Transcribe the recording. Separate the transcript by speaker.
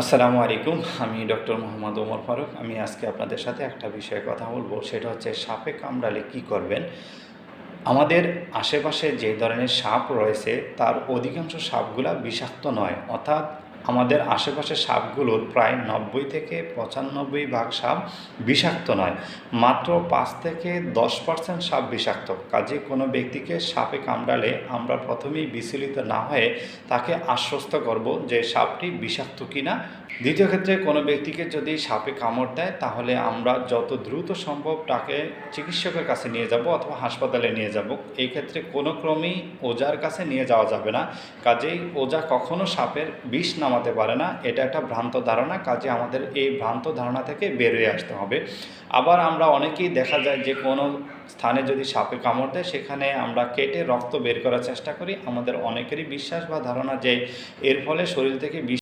Speaker 1: আসসালামু আলাইকুম। আমি ডক্টর মোহাম্মদ ওমর ফারুক। আমি আজকে আপনাদের সাথে একটা বিষয়ে কথা বলবো। সেটা হচ্ছে সাপে কামড়ালে কী করবেন? আমাদের আশেপাশে যে ধরনের সাপ রয়েছে তার অধিকাংশ সাপগুলা বিষাক্ত নয়। অর্থাৎ আমাদের আশেপাশের সাপগুলোর প্রায় ৯০ থেকে ৯৫% সাপ বিষাক্ত নয়। মাত্র ৫ থেকে ১০% সাপ বিষাক্ত। কাজেই কোনো ব্যক্তিকে সাপে কামড়ালে আমরা প্রথমেই বিচলিত না হয়ে তাকে আশ্বস্ত করব যে সাপটি বিষাক্ত কিনা। দ্বিতীয় ক্ষেত্রে কোনো ব্যক্তিকে যদি সাপে কামড় দেয় তাহলে আমরা যত দ্রুত সম্ভব তাকে চিকিৎসকের কাছে নিয়ে যাব অথবা হাসপাতালে নিয়ে যাব। এই ক্ষেত্রে কোনো ক্রমেই ওঝার কাছে নিয়ে যাওয়া যাবে না। কাজেই ওঝা কখনো সাপের বিষ নামাতে পারে না। এটা একটা ভ্রান্ত ধারণা। কাজে আমাদের এই ভ্রান্ত ধারণা থেকে বের হয়ে আসতে হবে। আবার আমরা অনেকেই দেখা যায় যে কোনো স্থানে যদি সাপে কামড় দেয় সেখানে আমরা কেটে রক্ত বের করার চেষ্টা করি। আমাদের অনেকেরই বিশ্বাস বা ধারণা যে এর ফলে শরীর থেকে বিষ